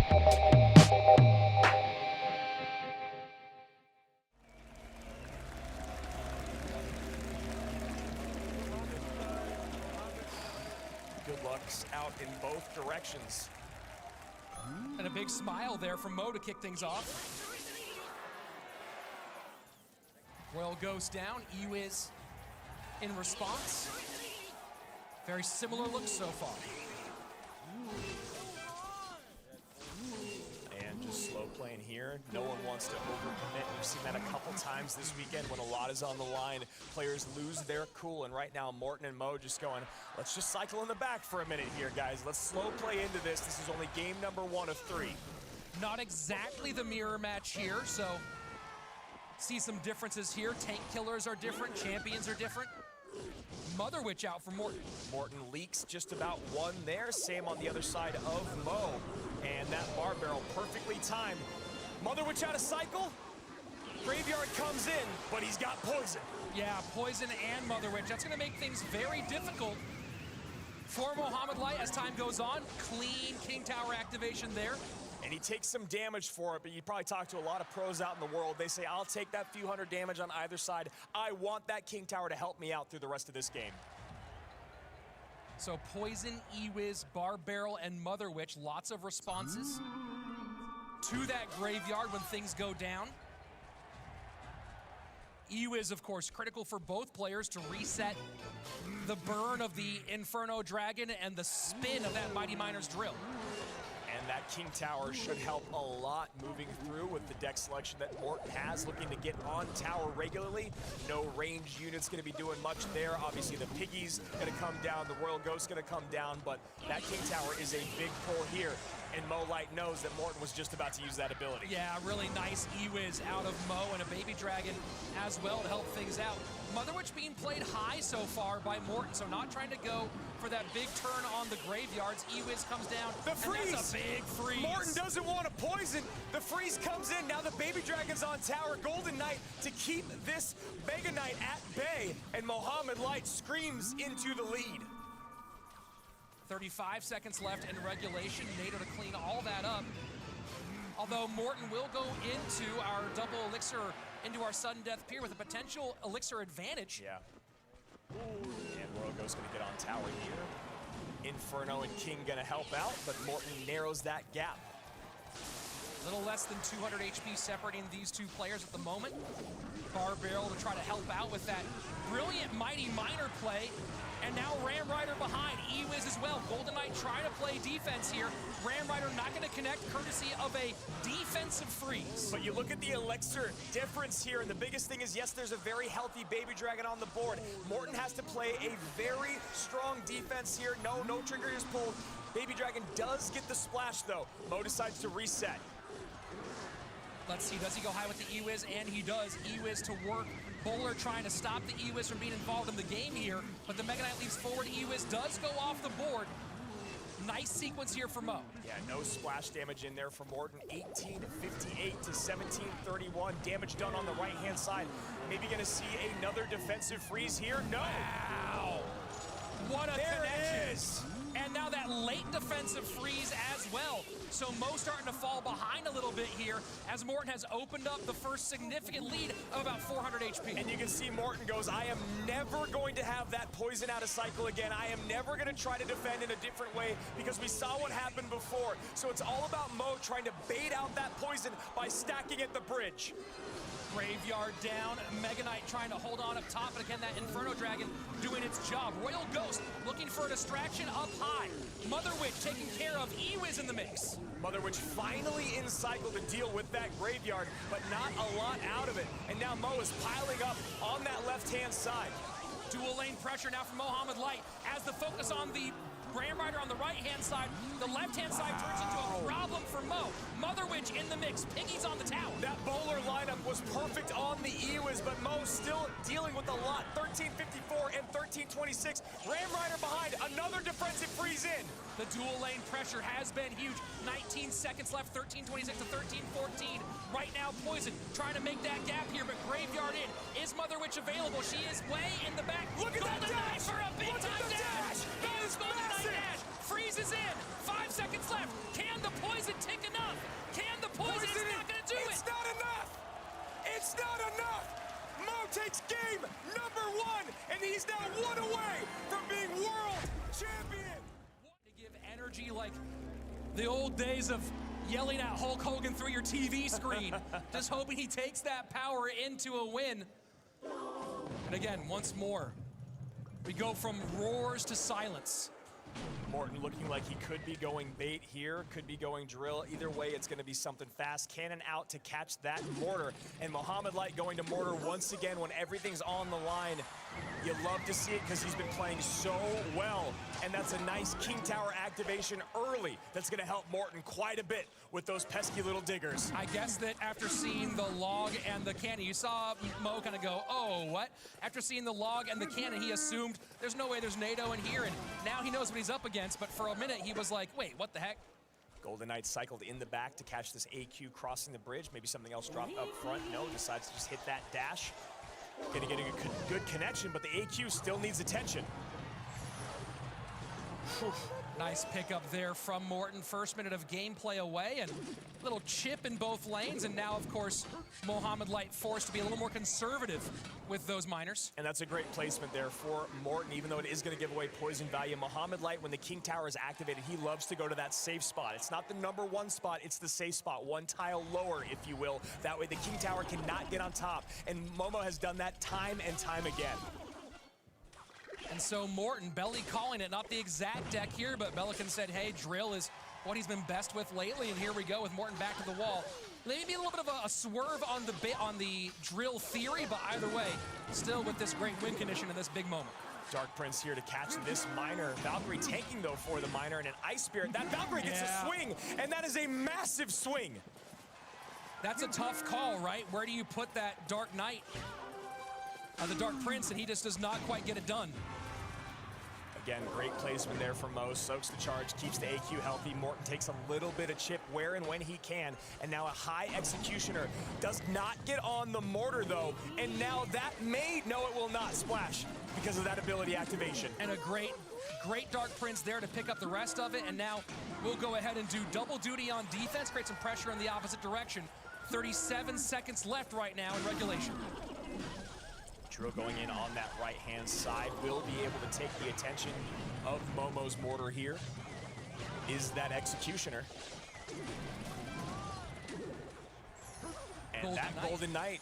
Good luck's out in both directions. And a big smile there from Mo to kick things off. Royale goes down, Ewiz in response. Very similar looks so far. And just slow playing here. No one wants to overcommit. We've seen that a couple times this weekend when a lot is on the line. Players lose their cool, and right now Morten and Mo just going, let's just cycle in the back for a minute here, guys. Let's slow play into this. This is only game number 1 of 3. Not exactly the mirror match here, so see some differences here. Tank killers are different, champions are different. Mother Witch out for Morten. Morten leaks just about 1 there. Same on the other side of Mo. And that bar barrel perfectly timed. Mother Witch out of cycle. Graveyard comes in, but he's got poison. Yeah, poison and Mother Witch. That's gonna make things very difficult for Mohamed Light as time goes on. Clean King Tower activation there. And he takes some damage for it, but you probably talk to a lot of pros out in the world. They say, I'll take that few hundred damage on either side. I want that King Tower to help me out through the rest of this game. So Poison, Ewiz, Bar Barrel, and Mother Witch, lots of responses to that graveyard when things go down. Ewiz, of course, critical for both players to reset the burn of the Inferno Dragon and the spin of that Mighty Miner's Drill. And that King Tower should help a lot moving through with the deck selection that Morten has, looking to get on tower regularly. No range units going to be doing much there. Obviously, the Piggy's going to come down, the Royal Ghost's going to come down, but that King Tower is a big pull here. And Mo Light knows that Morten was just about to use that ability. Yeah, really nice Ewiz out of Mo and a Baby Dragon as well to help things out. Mother Witch being played high so far by Morten, so not trying to go for that big turn on the graveyards. Ewiz comes down, the freeze! And that's a big freeze. Morten doesn't want to poison. The freeze comes in. Now the Baby Dragon's on tower. Golden Knight to keep this Mega Knight at bay, and Mohamed Light screams into the lead. 35 seconds left in regulation. NATO to clean all that up. Although Morten will go into our double elixir, into our sudden death pier with a potential elixir advantage. Yeah. And Royal Ghost's gonna get on tower here. Inferno and King gonna help out, but Morten narrows that gap. A little less than 200 HP separating these two players at the moment. Bar Barrel to try to help out with that brilliant Mighty Miner play. And now Ram Rider behind, Ewiz as well. Golden Knight trying to play defense here. Ram Rider not going to connect, courtesy of a defensive freeze. But you look at the elixir difference here, and the biggest thing is, yes, there's a very healthy Baby Dragon on the board. Morten has to play a very strong defense here. No trigger is pulled. Baby Dragon does get the splash, though. Mo decides to reset. Let's see, does he go high with the Ewiz? And he does. Ewiz to work. Bowler trying to stop the Ewiz from being involved in the game here, but the Mega Knight leaps forward. Ewiz does go off the board. Nice sequence here for Mo. Yeah, no splash damage in there for Morten. 1858 to 1731. Damage done on the right-hand side. Maybe gonna see another defensive freeze here. No! Wow! What a there connection! It is. And now that late defensive freeze as well. So Mo starting to fall behind a little bit here as Morten has opened up the first significant lead of about 400 HP. And you can see Morten goes, I am never going to have that poison out of cycle again. I am never going to try to defend in a different way because we saw what happened before. So it's all about Mo trying to bait out that poison by stacking at the bridge. Graveyard down, Mega Knight trying to hold on up top, but again, that Inferno Dragon doing its job. Royal Ghost looking for a distraction up high. Mother Witch taking care of Ewiz in the mix. Mother Witch finally in cycle to deal with that graveyard, but not a lot out of it. And now Mo is piling up on that left-hand side. Dual lane pressure now from Mohamed Light as the focus on the Ram Rider on the right-hand side. The left-hand side turns into a problem for Mo. Mother Witch in the mix. Piggy's on the tower. That bowler lineup was perfect on the Ewiz, but Mo still dealing with a lot. 1354 and 1326. Ram Rider behind. Another defensive freeze in. The dual lane pressure has been huge. 19 seconds left. 1326 to 1314. Right now, Poison trying to make that gap here, but Graveyard in. Is Mother Witch available? She is way in the back. Look at that dash! For a big time dash! That is Golden Knight massive! dash! Freezes in. 5 seconds left. Can the Poison take enough? enough. Mo takes game number 1, and he's now 1 away from being world champion. To give energy like the old days of yelling at Hulk Hogan through your TV screen. Just hoping he takes that power into a win. And again, once more, we go from roars to silence. Morten looking like he could be going bait here, could be going drill. Either way, it's going to be something fast. Cannon out to catch that mortar. And Mohamed Light going to mortar once again when everything's on the line. You love to see it because he's been playing so well. And that's a nice King Tower activation early. That's going to help Morten quite a bit with those pesky little diggers. I guess that after seeing the log and the cannon, you saw Mo kind of go, oh, what? After seeing the log and the cannon, he assumed there's no way there's NATO in here, and now he knows what he's up against, but for a minute he was like, wait, what the heck? Golden Knight cycled in the back to catch this AQ crossing the bridge. Maybe something else dropped up front. No, decides to just hit that dash. Gonna get a good connection, but the AQ still needs attention. Whew. Nice pickup there from Morten. First minute of gameplay away, and a little chip in both lanes, and now, of course, Mohamed Light forced to be a little more conservative with those miners. And that's a great placement there for Morten, even though it is going to give away poison value. Mohamed Light, when the King Tower is activated, he loves to go to that safe spot. It's not the #1 spot, it's the safe spot, 1 tile lower, if you will. That way the King Tower cannot get on top, and Momo has done that time and time again. And so Morten, Belly calling it, not the exact deck here, but Bellican said, hey, drill is what he's been best with lately, and here we go with Morten back to the wall. Maybe a little bit of a swerve on the drill theory, but either way, still with this great win condition in this big moment. Dark Prince here to catch this miner. Valkyrie tanking, though, for the miner, and an Ice Spirit. That Valkyrie gets a swing, and that is a massive swing. That's a tough call, right? Where do you put that Dark Knight? The Dark Prince, and he just does not quite get it done. Again, great placement there from Mo. Soaks the charge, keeps the AQ healthy. Morten takes a little bit of chip where and when he can. And now a high executioner. Does not get on the mortar, though. And now that may, no, it will not splash because of that ability activation. And a great Dark Prince there to pick up the rest of it. And now we'll go ahead and do double duty on defense, create some pressure in the opposite direction. 37 seconds left right now in regulation. Drill going in on that right-hand side will be able to take the attention of Momo's mortar here. Is that executioner. And Golden Knight.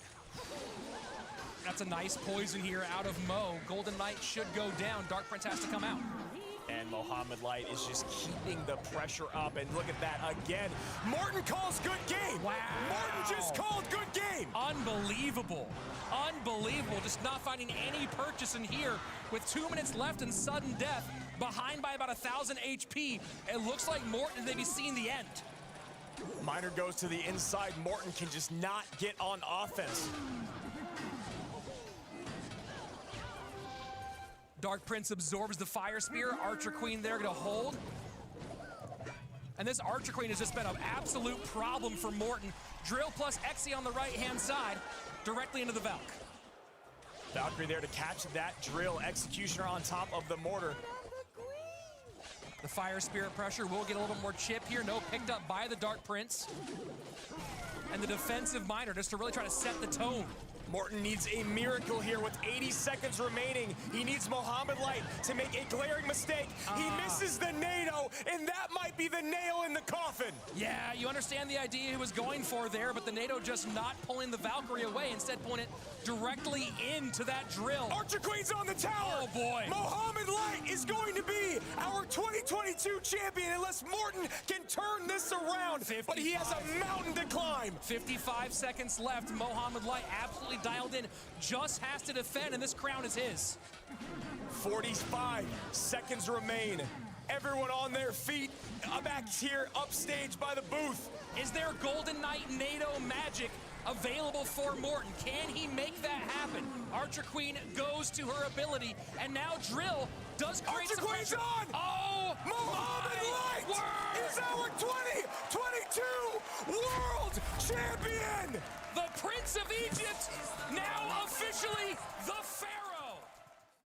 That's a nice poison here out of Mo. Golden Knight should go down. Dark Prince has to come out. And Mohamed Light is just keeping the pressure up. And look at that again. Morten calls good game. Wow. Morten just called good game. Unbelievable. Unbelievable. Just not finding any purchase in here with 2 minutes left and sudden death. Behind by about 1,000 HP. It looks like Morten is maybe seeing the end. Miner goes to the inside. Morten can just not get on offense. Dark Prince absorbs the Fire Spear. Archer Queen there to hold. And this Archer Queen has just been an absolute problem for Morten. Drill plus Exy on the right-hand side, directly into the Valk. Valkyrie there to catch that drill. Executioner on top of the mortar. The Fire Spirit pressure will get a little bit more chip here. No, picked up by the Dark Prince. And the defensive miner just to really try to set the tone. Morten needs a miracle here with 80 seconds remaining. He needs Mohamed Light to make a glaring mistake. He misses the NATO, and that might be the nail in the coffin. Yeah, you understand the idea he was going for there, but the NATO just not pulling the Valkyrie away, instead pulling it directly into that drill. Archer Queen's on the tower. Oh, boy. Mohamed Light is going to be our 2022 champion unless Morten can turn this around. 55. But he has a mountain to climb. 55 seconds left. Mohamed Light absolutely dialed in, just has to defend, and this crown is his. 45 seconds remain. Everyone on their feet, back here, upstage by the booth. Is there Golden Knight NATO magic available for Morten? Can he make that happen? Archer Queen goes to her ability, and now Drill does create some pressure. Archer Queen's on! Oh, Mohamed Light is our 2022 World Champion! The Prince of Egypt, now officially the Pharaoh.